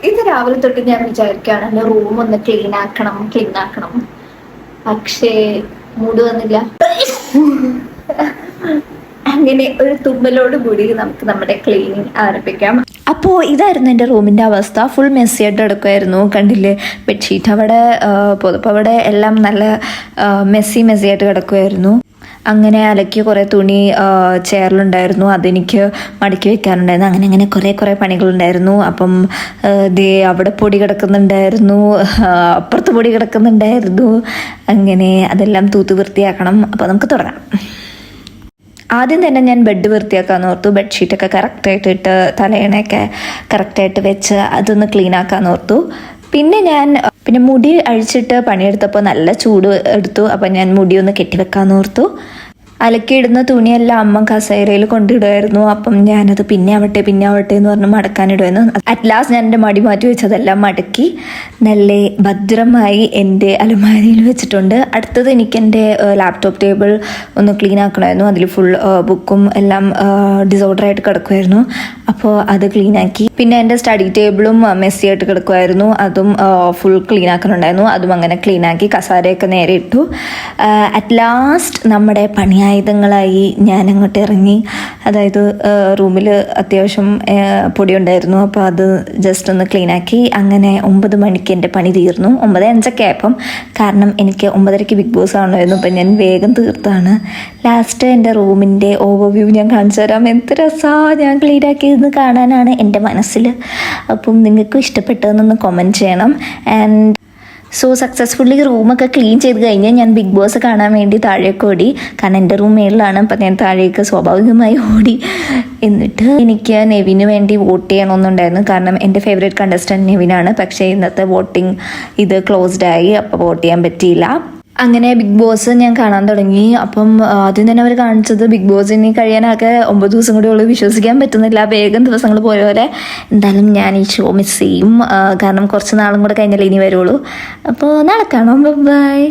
ഇത് രാവിലെ തൊട്ട് ഞാൻ വിചാരിക്കുകയാണ് എൻ്റെ റൂം ഒന്ന് ക്ലീൻ ആക്കണം. പക്ഷേ മൂഡ് വന്നില്ല. അങ്ങനെ ഒരു തുമ്മലോട് കൂടി നമുക്ക് നമ്മുടെ ക്ലീനിങ് ആരംഭിക്കാം. അപ്പോൾ ഇതായിരുന്നു എൻ്റെ റൂമിൻ്റെ അവസ്ഥ. ഫുൾ മെസ്സിയായിട്ട് കിടക്കുമായിരുന്നു. കണ്ടില്ലേ, ബെഡ്ഷീറ്റ് അവിടെ, പുതപ്പ് അവിടെ, എല്ലാം നല്ല മെസ്സിയായിട്ട് കിടക്കുമായിരുന്നു. അങ്ങനെ അലക്കിയ കുറേ തുണി ചെയറിലുണ്ടായിരുന്നു, അതെനിക്ക് മടക്കി വെക്കാനുണ്ടായിരുന്നു. അങ്ങനെ കുറേ പണികളുണ്ടായിരുന്നു. അപ്പം ദേ അവിടെ പൊടി കിടക്കുന്നുണ്ടായിരുന്നു, അപ്പുറത്ത് പൊടി കിടക്കുന്നുണ്ടായിരുന്നു. അങ്ങനെ അതെല്ലാം തൂത്ത് വൃത്തിയാക്കണം. അപ്പോൾ നമുക്ക് തുടങ്ങാം. ആദ്യം തന്നെ ഞാൻ ബെഡ് വൃത്തിയാക്കാമെന്ന് ഓർത്തു. ബെഡ്ഷീറ്റൊക്കെ കറക്റ്റായിട്ട് ഇട്ട് തലയണയൊക്കെ കറക്റ്റായിട്ട് വെച്ച് അതൊന്ന് ക്ലീൻ ആക്കാമെന്ന് ഓർത്തു. പിന്നെ മുടി അഴിച്ചിട്ട് പണിയെടുത്തപ്പോൾ നല്ല ചൂട് എടുത്തു. അപ്പം ഞാൻ മുടി ഒന്ന് കെട്ടിവെക്കാമെന്ന് ഓർത്തു. അലക്കിയിടുന്ന തുണിയെല്ലാം അമ്മ കസേരയിൽ കൊണ്ടിടുമായിരുന്നു. അപ്പം ഞാനത് പിന്നെ ആവട്ടെ എന്ന് പറഞ്ഞ് മടക്കാനിടുമായിരുന്നു. അറ്റ് ലാസ്റ്റ് ഞാൻ എൻ്റെ മടി മാറ്റി വെച്ചതെല്ലാം മടക്കി നല്ല ഭദ്രമായി എൻ്റെ അലമാരിയിൽ വെച്ചിട്ടുണ്ട്. അടുത്തത് എനിക്ക് എൻ്റെ ലാപ്ടോപ്പ് ടേബിൾ ഒന്ന് ക്ലീൻ ആക്കണമായിരുന്നു. അതിൽ ഫുൾ ബുക്കും എല്ലാം ഡിസോർഡറായിട്ട് കിടക്കുമായിരുന്നു. അപ്പോൾ അത് ക്ലീനാക്കി. പിന്നെ എൻ്റെ സ്റ്റഡി ടേബിളും മെസ്സിയായിട്ട് കിടക്കുമായിരുന്നു. അതും ഫുൾ ക്ലീൻ ആക്കുന്നുണ്ടായിരുന്നു. അതും അങ്ങനെ ക്ലീനാക്കി കസാരയൊക്കെ നേരെ ഇട്ടു. അറ്റ് ലാസ്റ്റ് നമ്മുടെ പണിയായുധങ്ങളായി ഞാൻ അങ്ങോട്ട് ഇറങ്ങി. അതായത് റൂമിൽ അത്യാവശ്യം പൊടി ഉണ്ടായിരുന്നു. അപ്പോൾ അത് ജസ്റ്റ് ഒന്ന് ക്ലീനാക്കി. അങ്ങനെ 9 മണിക്ക് എൻ്റെ പണി തീർന്നു. 9:05 ആയപ്പം. കാരണം എനിക്ക് 9:30 ബിഗ് ബോസ് ആണായിരുന്നു. അപ്പം ഞാൻ വേഗം തീർത്താണ്. ലാസ്റ്റ് എൻ്റെ റൂമിൻ്റെ ഓവർവ്യൂ ഞാൻ കാണിച്ചു തരാം. എന്ത് രസമാണ് ഞാൻ ക്ലീനാക്കിയതെന്ന് കാണാനാണ് എൻ്റെ മനസ്സിൽ. അപ്പം നിങ്ങൾക്കും ഇഷ്ടപ്പെട്ടതെന്നൊന്ന് കമൻറ്റ് ചെയ്യണം. ആൻഡ് സോ സക്സസ്ഫുള്ളി റൂമൊക്കെ ക്ലീൻ ചെയ്ത് കഴിഞ്ഞ് ഞാൻ ബിഗ് ബോസ് കാണാൻ വേണ്ടി താഴേക്ക് ഓടി. കാരണം എൻ്റെ റൂം മേളിലാണ്. അപ്പം ഞാൻ താഴേക്ക് സ്വാഭാവികമായി ഓടി. എന്നിട്ട് എനിക്ക് നെവിന് വേണ്ടി വോട്ട് ചെയ്യണമെന്നുണ്ടായിരുന്നു. കാരണം എൻ്റെ ഫേവറേറ്റ് കണ്ടസ്റ്റൻറ്റ് നെവിനാണ്. പക്ഷേ ഇന്നത്തെ വോട്ടിംഗ് ഇത് ക്ലോസ്ഡ് ആയി. അപ്പോൾ വോട്ട് ചെയ്യാൻ പറ്റിയില്ല. അങ്ങനെ ബിഗ് ബോസ് ഞാൻ കാണാൻ തുടങ്ങി. അപ്പം ആദ്യം തന്നെ അവർ കാണിച്ചത് ബിഗ് ബോസിന് കഴിയാനൊക്കെ 9 ദിവസം കൂടി ഉള്ളൂ. വിശ്വസിക്കാൻ പറ്റുന്നില്ല, വേഗം ദിവസങ്ങൾ പോയ പോലെ. എന്തായാലും ഞാൻ ഈ ഷോ മിസ് ചെയ്യും. കാരണം കുറച്ച് നാളും കൂടെ കഴിഞ്ഞാലേ ഇനി വരുള്ളൂ. അപ്പോൾ നാളെ കാണാം. ബൈ.